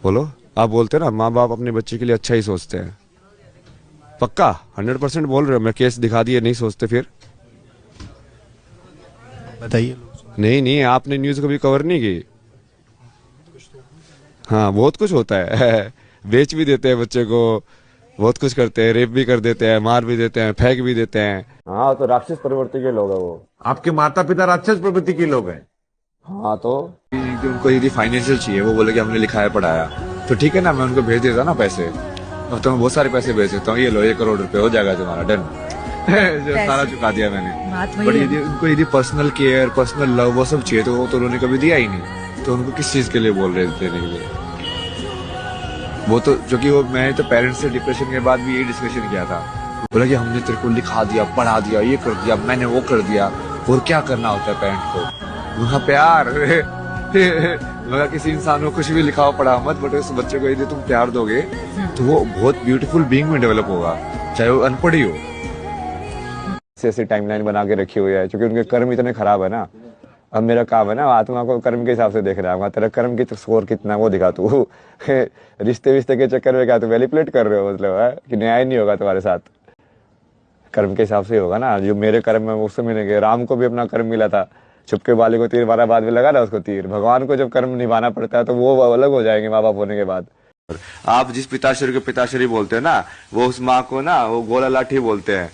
बोलो। आप बोलते हैं ना माँ बाप अपने बच्चे के लिए अच्छा ही सोचते हैं। पक्का 100% बोल रहे हो? मैं केस दिखा दिए नहीं सोचते फिर? बताइए, लोग सोचते नहीं हैं। नहीं, आपने न्यूज़ कभी कवर नहीं की। हाँ, बहुत कुछ होता है। बेच भी देते हैं बच्चे को, बहुत कुछ करते हैं, रेप भी कर देते हैं, मार भी देते हैं, फेंक भी देते हैं। हाँ, तो राक्षस प्रवृत्ति के लोग हैं वो। आपके माता पिता राक्षस प्रवृत्ति के लोग हैं। हाँ तो उनको यदि फाइनेंशियल चाहिए, वो बोले कि हमने लिखाया पढ़ाया, तो ठीक है ना, मैं उनको भेज देता ना पैसे। अब तो मैं बहुत सारे पैसे भेज देता हूँ, ये लो 1 करोड़ रुपए हो जाएगा तुम्हारा, डन। जो सारा चुका दिया मैंने। बात बट वही है यदि ना। उनको यदि पर्सनल केयर, पर्सनल लव, वो सब चाहिए, तो वो तो उन्होंने कभी दिया ही नहीं। तो उनको किस चीज के लिए बोल रहे थे देने के लिए? वो तो जो कि वो, मैंने तो पेरेंट्स से डिप्रेशन के बाद भी यही डिस्कशन किया था। बोला कि हमने तेरे को लिखा दिया, पढ़ा दिया, ये कर दिया, मैंने वो कर दिया, और क्या करना होता है पेरेंट को? वहाँ प्यार। मगर किसी इंसान को कुछ भी लिखा हो पढ़ा मत, बट उस बच्चे को यदि तुम प्यार दोगे तो वो बहुत ब्यूटीफुल बीइंग में डेवलप होगा, चाहे वो अनपढ़ ही हो। ऐसी ऐसी टाइमलाइन बना के रखी हुई है, क्योंकि उनके कर्म इतने खराब है ना। अब मेरा काम है ना आत्मा को कर्म के हिसाब से देख रहा है, तेरा कर्म की तो स्कोर कितना है वो दिखा तू। रिश्ते विश्ते के चक्कर में क्या तू मैनिपुलेट कर रहे हो, मतलब है कि न्याय नहीं होगा तुम्हारे साथ? कर्म के हिसाब से ही होगा ना, जो मेरे कर्म में उससे मिलेंगे। राम को भी अपना कर्म मिला था, छुपके वाले को तीर मारा, बाद में लगा ना उसको तीर। भगवान को जब कर्म निभाना पड़ता है तो वो अलग हो जाएंगे माँ बाप होने के बाद। आप जिस पिताश्री को पिताश्री बोलते हैं ना, वो उस माँ को ना वो गोला लाठी बोलते हैं,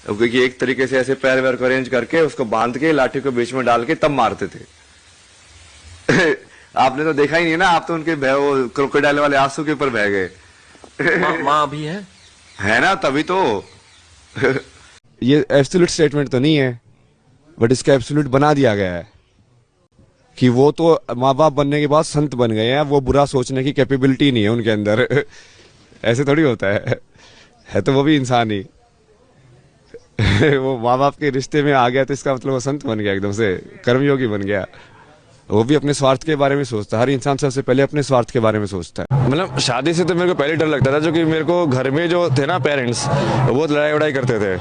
क्योंकि एक तरीके से ऐसे पैर वैर को अरेंज करके उसको बांध के लाठी को बीच में डाल के तब मारते थे। आपने तो देखा ही नहीं ना, आप तो उनके वो क्रोकोडाइल वाले आंसू के ऊपर बह गए। माँ भी है। है ना, तभी तो। ये एब्सोल्यूट स्टेटमेंट तो नहीं है, बट इसका एब्सोल्यूट बना दिया गया है कि वो तो माँ बाप बनने के बाद संत बन गए हैं, वो बुरा सोचने की कैपेबिलिटी नहीं है उनके अंदर। ऐसे थोड़ी होता है तो वो भी इंसान ही। वो माँ बाप के रिश्ते में आ गया तो इसका मतलब वो संत बन गया, एकदम से कर्मयोगी बन गया। वो भी अपने स्वार्थ के बारे में सोचता है, हर इंसान सबसे पहले अपने स्वार्थ के बारे में सोचता है। मतलब शादी से तो मेरे को पहले डर लगता था, जो कि मेरे को घर में जो थे ना पेरेंट्स, वो बहुत लड़ाई वड़ाई करते थे।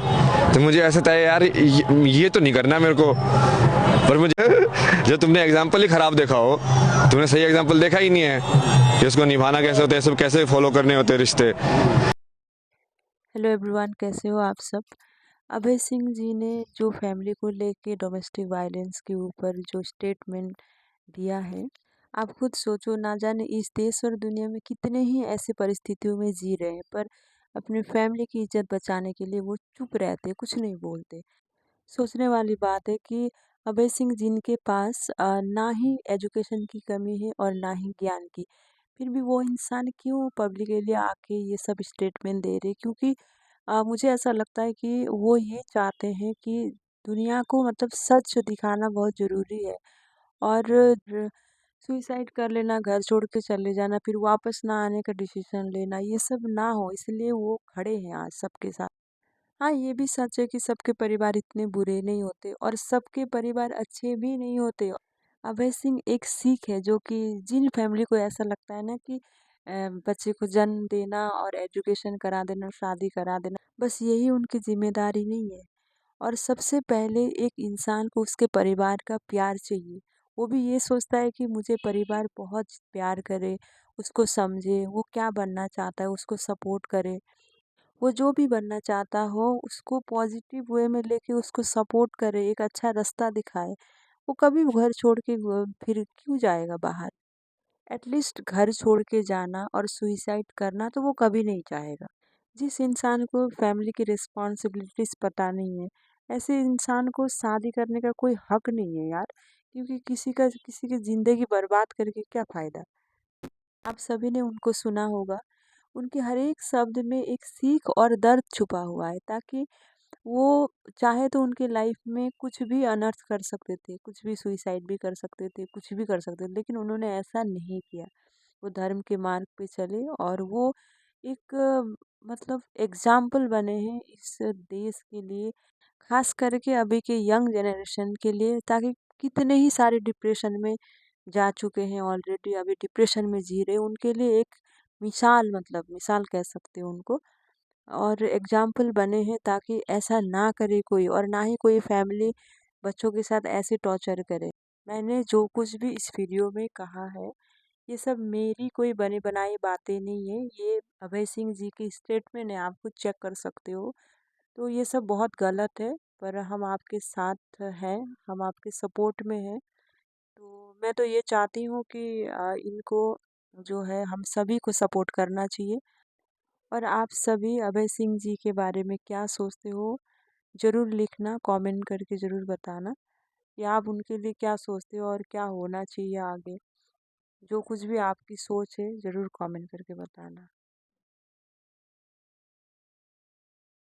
तो मुझे ऐसा था यार, ये तो नहीं करना मेरे को। पर मुझे जो तुमने एग्जाम्पल ही खराब देखा हो, तुमने सही एग्जाम्पल देखा ही नहीं है कि उसको निभाना कैसे होता है, सब कैसे फॉलो करने होते हैं रिश्ते। हेलो एवरीवन, कैसे हो आप सब। अभय सिंह जी ने जो फैमिली को लेके डोमेस्टिक वायलेंस के ऊपर जो स्टेटमेंट दिया है, आप खुद सोचो। ना जाने इस देश और दुनिया में कितने ही ऐसे परिस्थितियों में जी रहे हैं, पर अपनी फैमिली की इज्जत बचाने के लिए वो चुप रहते, कुछ नहीं बोलते। सोचने वाली बात है कि अभय सिंह जिनके पास ना ही एजुकेशन की कमी है और ना ही ज्ञान की, फिर भी वो इंसान क्यों पब्लिक के लिए आके ये सब स्टेटमेंट दे रहे? क्योंकि मुझे ऐसा लगता है कि वो ये चाहते हैं कि दुनिया को मतलब सच दिखाना बहुत ज़रूरी है। और सुसाइड कर लेना, घर छोड़ के चले जाना, फिर वापस ना आने का डिसीजन लेना, ये सब ना हो, इसलिए वो खड़े हैं आज सबके साथ। हाँ, ये भी सच है कि सबके परिवार इतने बुरे नहीं होते और सबके परिवार अच्छे भी नहीं होते। अभय सिंह एक सीख है, जो कि जिन फैमिली को ऐसा लगता है ना कि बच्चे को जन्म देना और एजुकेशन करा देना, शादी करा देना, बस यही उनकी ज़िम्मेदारी नहीं है। और सबसे पहले एक इंसान को उसके परिवार का प्यार चाहिए। वो भी ये सोचता है कि मुझे परिवार बहुत प्यार करे, उसको समझे, वो क्या बनना चाहता है, उसको सपोर्ट करे। वो जो भी बनना चाहता हो उसको पॉजिटिव वे में लेके उसको सपोर्ट करे, एक अच्छा रास्ता दिखाए। वो कभी घर छोड़ के फिर क्यों जाएगा बाहर? एटलीस्ट घर छोड़ के जाना और सुइसाइड करना तो वो कभी नहीं चाहेगा। जिस इंसान को फैमिली की रिस्पॉन्सिबिलिटीज पता नहीं है, ऐसे इंसान को शादी करने का कोई हक नहीं है यार। क्योंकि किसी की ज़िंदगी बर्बाद करके क्या फ़ायदा। आप सभी ने उनको सुना होगा, उनके हर एक शब्द में एक सीख और दर्द छुपा हुआ है, ताकि वो चाहे तो उनके लाइफ में कुछ भी अनर्थ कर सकते थे, कुछ भी सुइसाइड भी कर सकते थे, कुछ भी कर सकते थे, लेकिन उन्होंने ऐसा नहीं किया। वो धर्म के मार्ग पे चले और वो एक मतलब एग्जाम्पल बने हैं इस देश के लिए, खास करके अभी के यंग जनरेशन के लिए, ताकि कितने ही सारे डिप्रेशन में जा चुके हैं ऑलरेडी, अभी डिप्रेशन में जी रहे हैं, उनके लिए एक मिसाल, मतलब मिसाल कह सकते हो उनको, और एग्जाम्पल बने हैं, ताकि ऐसा ना करे कोई, और ना ही कोई फैमिली बच्चों के साथ ऐसे टॉर्चर करे। मैंने जो कुछ भी इस वीडियो में कहा है, ये सब मेरी कोई बनी बनाई बातें नहीं है, ये अभय सिंह जी की स्टेटमेंट है, आप खुद चेक कर सकते हो। तो ये सब बहुत गलत है, पर हम आपके साथ हैं, हम आपके सपोर्ट में हैं। तो मैं तो ये चाहती हूँ कि इनको जो है हम सभी को सपोर्ट करना चाहिए। और आप सभी अभय सिंह जी के बारे में क्या सोचते हो, ज़रूर लिखना, कमेंट करके ज़रूर बताना कि आप उनके लिए क्या सोचते हो और क्या होना चाहिए आगे। जो कुछ भी आपकी सोच है ज़रूर कमेंट करके बताना।